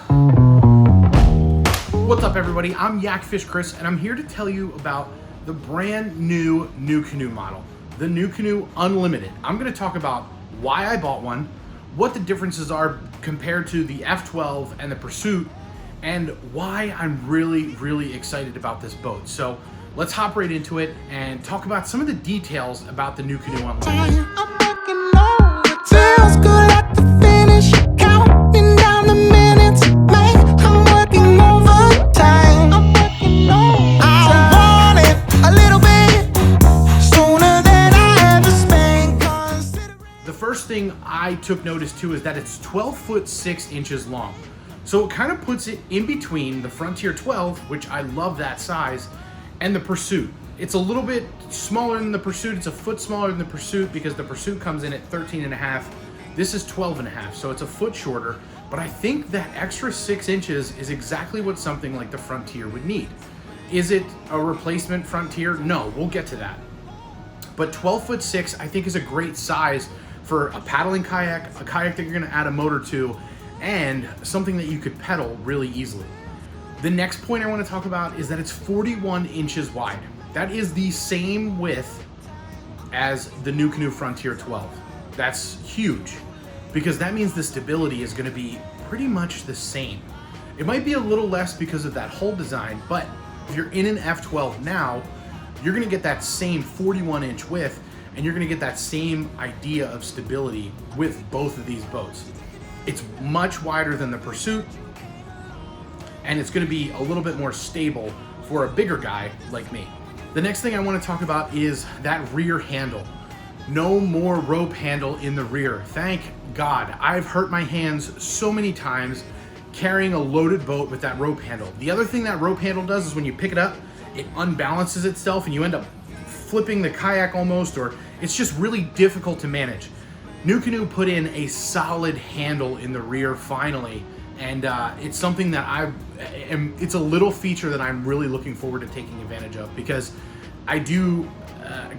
What's up, everybody? I'm Yakfish Chris, and I'm here to tell you about the brand new NuCanoe model, the NuCanoe Unlimited. I'm going to talk about why I bought one, what the differences are compared to the F12 and the Pursuit, and why I'm really excited about this boat. So let's hop right into it and talk about some of the details about the NuCanoe Unlimited. The first thing I took notice to is that it's 12 foot 6 inches long. So it kind of puts it in between the Frontier 12, which I love that size, and the Pursuit. It's a little bit smaller than the Pursuit. It's a foot smaller than the Pursuit because the Pursuit comes in at 13.5. This is 12.5, so it's a foot shorter. But I think that extra 6 inches is exactly what something like the Frontier would need. Is it a replacement Frontier? No, we'll get to that. But 12 foot 6, I think, is a great size for a paddling kayak, a kayak that you're gonna add a motor to, and something that you could pedal really easily. The next point I wanna talk about is that it's 41 inches wide. That is the same width as the NuCanoe Frontier 12. That's huge, because that means the stability is gonna be pretty much the same. It might be a little less because of that hull design, but if you're in an F12 now, you're gonna get that same 41 inch width, and you're gonna get that same idea of stability with both of these boats. It's much wider than the Pursuit, and it's gonna be a little bit more stable for a bigger guy like me. The next thing I wanna talk about is that rear handle. No more rope handle in the rear. Thank God. I've hurt my hands so many times carrying a loaded boat with that rope handle. The other thing that rope handle does is when you pick it up, it unbalances itself and you end up flipping the kayak almost, or it's just really difficult to manage. NuCanoe put in a solid handle in the rear finally, and it's something that it's a little feature that I'm really looking forward to taking advantage of, because I do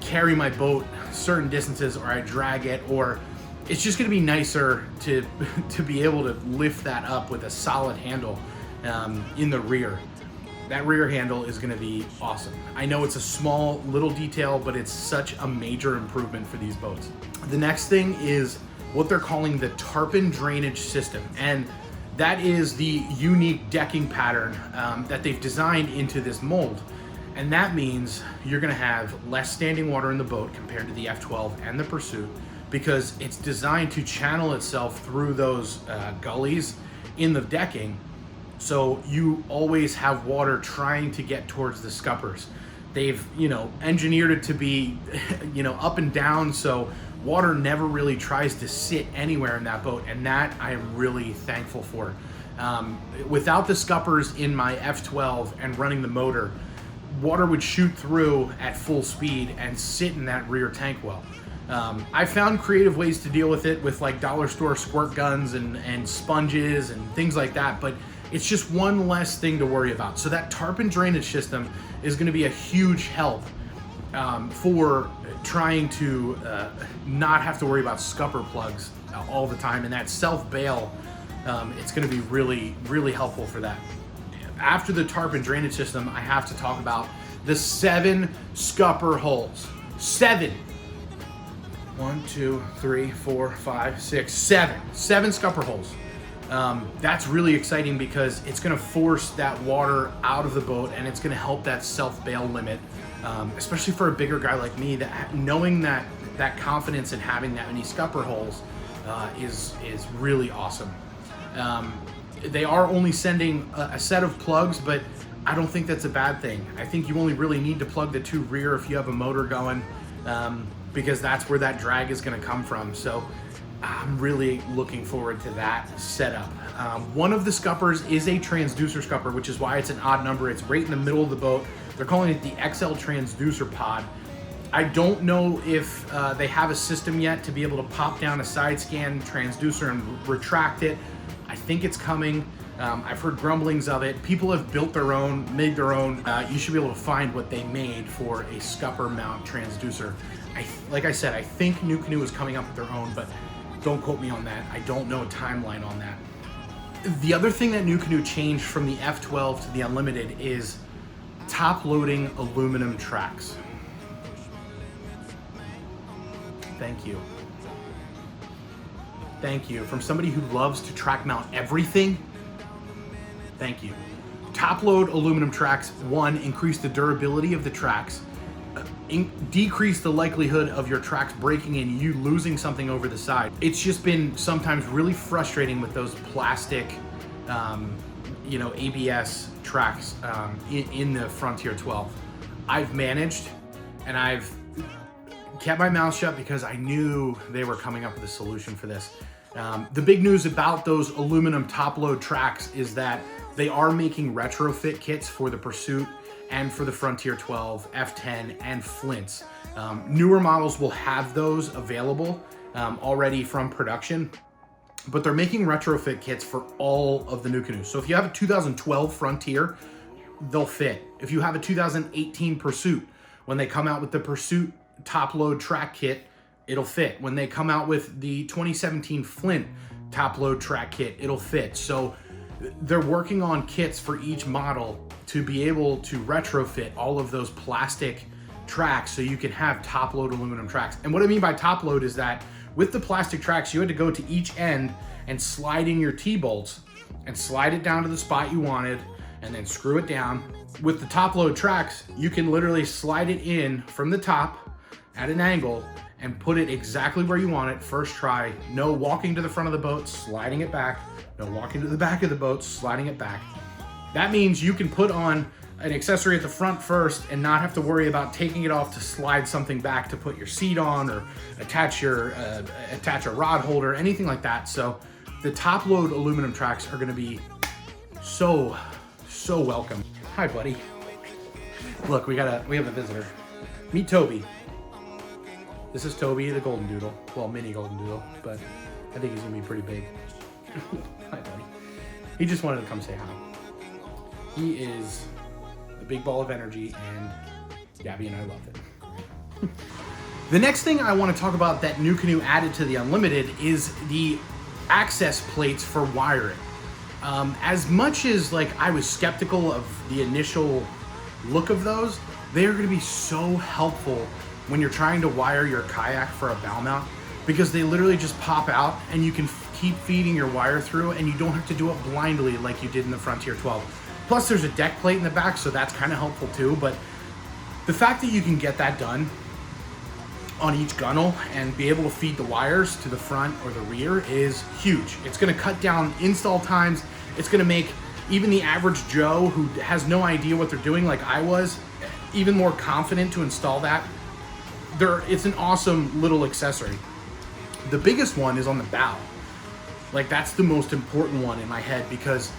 carry my boat certain distances, or I drag it, or it's just gonna be nicer to be able to lift that up with a solid handle in the rear. That rear handle is gonna be awesome. I know it's a small little detail, but it's such a major improvement for these boats. The next thing is what they're calling the Tarpon drainage system. And that is the unique decking pattern that they've designed into this mold. And that means you're gonna have less standing water in the boat compared to the F12 and the Pursuit, because it's designed to channel itself through those gullies in the decking. So you always have water trying to get towards the scuppers. They've, engineered it to be, up and down, so water never really tries to sit anywhere in that boat, and that I am really thankful for. Without the scuppers in my F12 and running the motor, water would shoot through at full speed and sit in that rear tank well. I found creative ways to deal with it with like dollar store squirt guns and sponges and things like that, but it's just one less thing to worry about. So that Tarpon drainage system is gonna be a huge help for trying to not have to worry about scupper plugs all the time. And that self-bail, it's gonna be really helpful for that. After the Tarpon drainage system, I have to talk about the 7 scupper holes. 7. 1, 2, 3, 4, 5, 6, 7. 7 scupper holes. That's really exciting because it's gonna force that water out of the boat, and it's gonna help that self-bail limit, especially for a bigger guy like me, that knowing that confidence in having that many scupper holes is really awesome. They are only sending a set of plugs, but I don't think that's a bad thing. I think you only really need to plug the 2 rear if you have a motor going, because that's where that drag is gonna come from. So I'm really looking forward to that setup. One of the scuppers is a transducer scupper, which is why it's an odd number. It's right in the middle of the boat. They're calling it the XL transducer pod. I don't know if they have a system yet to be able to pop down a side scan transducer and retract it. I think it's coming. I've heard grumblings of it. People have built their own, made their own. You should be able to find what they made for a scupper mount transducer. Like I said, I think NuCanoe is coming up with their own, but don't quote me on that. I don't know a timeline on that. The other thing that NuCanoe changed from the F12 to the Unlimited is top-loading aluminum tracks. Thank you. Thank you. From somebody who loves to track mount everything, thank you. Top-load aluminum tracks, one, increase the durability of the tracks, decrease the likelihood of your tracks breaking and you losing something over the side. It's just been sometimes really frustrating with those plastic, ABS tracks in the Frontier 12. I've managed, and I've kept my mouth shut because I knew they were coming up with a solution for this. The big news about those aluminum top load tracks is that they are making retrofit kits for the Pursuit and for the Frontier 12, F10, and Flints. Newer models will have those available already from production, but they're making retrofit kits for all of the NuCanoes. So if you have a 2012 Frontier, they'll fit. If you have a 2018 Pursuit, when they come out with the Pursuit top load track kit, it'll fit. When they come out with the 2017 Flint top load track kit, it'll fit. So they're working on kits for each model to be able to retrofit all of those plastic tracks so you can have top load aluminum tracks. And what I mean by top load is that with the plastic tracks, you had to go to each end and slide in your T-bolts and slide it down to the spot you wanted and then screw it down. With the top load tracks, you can literally slide it in from the top at an angle and put it exactly where you want it first try. No walking to the front of the boat, sliding it back. No walking to the back of the boat, sliding it back. That means you can put on an accessory at the front first and not have to worry about taking it off to slide something back to put your seat on or attach a rod holder, anything like that. So the top load aluminum tracks are gonna be so welcome. Hi, buddy. Look, we have a visitor. Meet Toby. This is Toby, the golden doodle. Well, mini golden doodle, but I think he's gonna be pretty big. Hi, buddy. He just wanted to come say hi. He is a big ball of energy, and Gabby and I love it. The next thing I want to talk about that NuCanoe added to the Unlimited is the access plates for wiring. As much as I was skeptical of the initial look of those, they are going to be so helpful when you're trying to wire your kayak for a bow mount, because they literally just pop out and you can keep feeding your wire through and you don't have to do it blindly like you did in the Frontier 12. Plus there's a deck plate in the back, so that's kind of helpful too. But the fact that you can get that done on each gunnel and be able to feed the wires to the front or the rear is huge. It's gonna cut down install times. It's gonna make even the average Joe who has no idea what they're doing like I was, even more confident to install that. It's an awesome little accessory. The biggest one is on the bow. That's the most important one in my head, because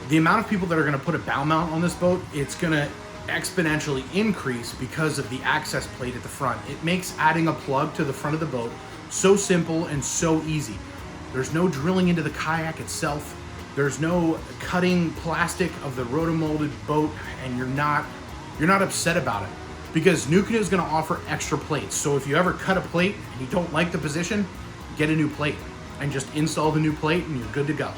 the amount of people that are gonna put a bow mount on this boat, it's gonna exponentially increase because of the access plate at the front. It makes adding a plug to the front of the boat so simple and so easy. There's no drilling into the kayak itself. There's no cutting plastic of the rotomolded boat, and you're not upset about it, because NuCanoe is gonna offer extra plates. So if you ever cut a plate and you don't like the position, get a new plate and just install the new plate and you're good to go.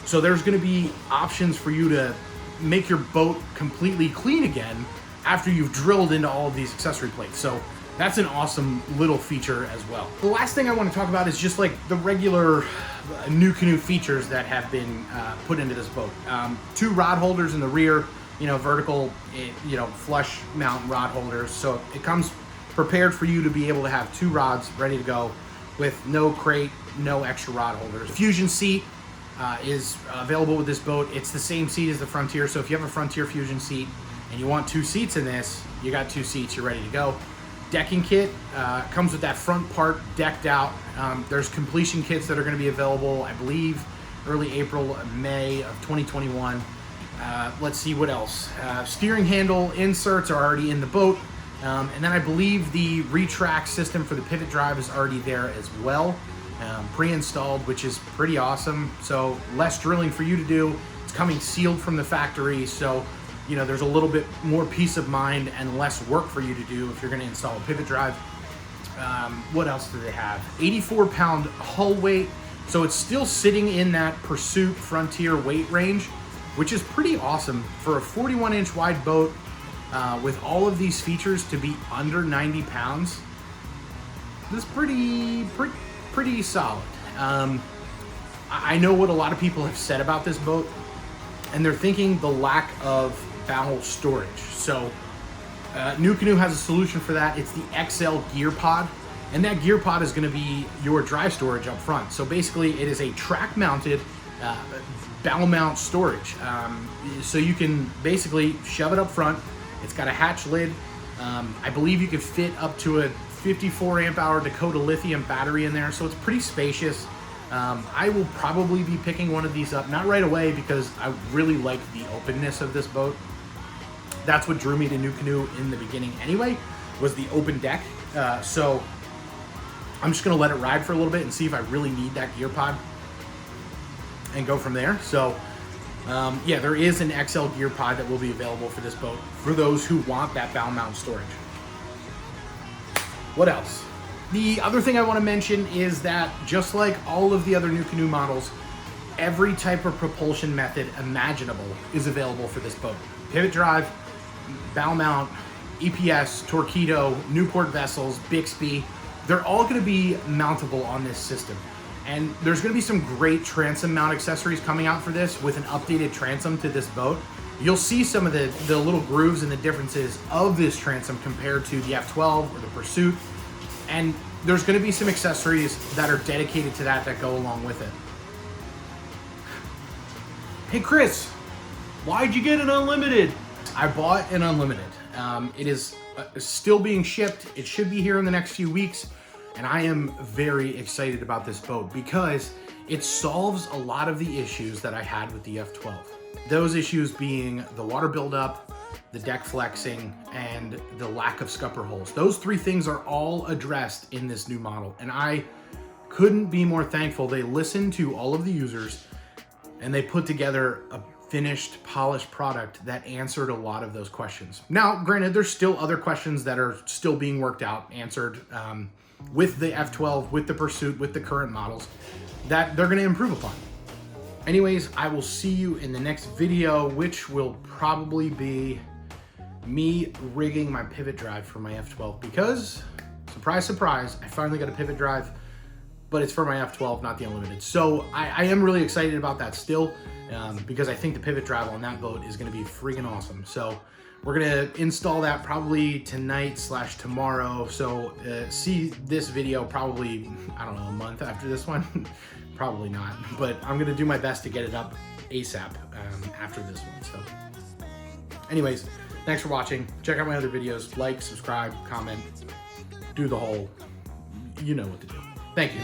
So there's gonna be options for you to make your boat completely clean again after you've drilled into all of these accessory plates. So that's an awesome little feature as well. The last thing I want to talk about is just the regular NuCanoe features that have been put into this boat. 2 rod holders in the rear, vertical, flush mount rod holders. So it comes prepared for you to be able to have 2 rods ready to go with no crate, no extra rod holders. Fusion seat is available with this boat. It's the same seat as the Frontier. So if you have a Frontier Fusion seat and you want 2 seats in this, you got 2 seats, you're ready to go. Decking kit comes with that front part decked out. There's completion kits that are going to be available, I believe, early April, May of 2021. Let's see what else. Steering handle inserts are already in the boat. And then I believe the retract system for the pivot drive is already there as well, pre-installed, which is pretty awesome. So less drilling for you to do. It's coming sealed from the factory, so there's a little bit more peace of mind and less work for you to do if you're going to install a pivot drive. What else do they have? 84-pound hull weight, So it's still sitting in that Pursuit Frontier weight range, which is pretty awesome for a 41-inch wide boat with all of these features to be under 90 pounds. This is pretty solid. I know what a lot of people have said about this boat, and they're thinking the lack of bow storage. So NuCanoe has a solution for that. It's the XL gear pod, and that gear pod is going to be your dry storage up front. So basically it is a track mounted bow mount storage. So you can basically shove it up front. It's got a hatch lid. I believe you could fit up to a 54 amp hour Dakota lithium battery in there, so it's pretty spacious. I will probably be picking one of these up, not right away because I really like the openness of this boat. That's what drew me to NuCanoe in the beginning anyway, was the open deck. So I'm just gonna let it ride for a little bit and see if I really need that gear pod and go from there. So yeah, there is an XL gear pod that will be available for this boat for those who want that bow mount storage. What else? The other thing I want to mention is that just like all of the other NuCanoe models, every type of propulsion method imaginable is available for this boat. Pivot drive, bow mount, EPS, Torpedo, Newport vessels, Bixby, they're all going to be mountable on this system. And there's going to be some great transom mount accessories coming out for this with an updated transom to this boat. You'll see some of the little grooves and the differences of this transom compared to the F12 or the Pursuit. And there's going to be some accessories that are dedicated to that go along with it. Hey Chris, why'd you get an Unlimited? I bought an Unlimited. It is still being shipped. It should be here in the next few weeks. And I am very excited about this boat because it solves a lot of the issues that I had with the F12. Those issues being the water buildup, the deck flexing, and the lack of scupper holes. Those three things are all addressed in this new model, and I couldn't be more thankful. They listened to all of the users, and they put together a finished, polished product that answered a lot of those questions. Now, granted, there's still other questions that are still being worked out, answered with the F12, with the Pursuit, with the current models, that they're gonna improve upon. Anyways, I will see you in the next video, which will probably be me rigging my pivot drive for my F12 because, surprise, surprise, I finally got a pivot drive, but it's for my F12, not the Unlimited. So I am really excited about that still because I think the pivot drive on that boat is gonna be freaking awesome. So we're gonna install that probably tonight/tomorrow. So see this video probably, I don't know, a month after this one. Probably not, but I'm gonna do my best to get it up ASAP after this one. So anyways, thanks for watching. Check out my other videos. Like, subscribe, comment, do the whole, you know what to do. Thank you.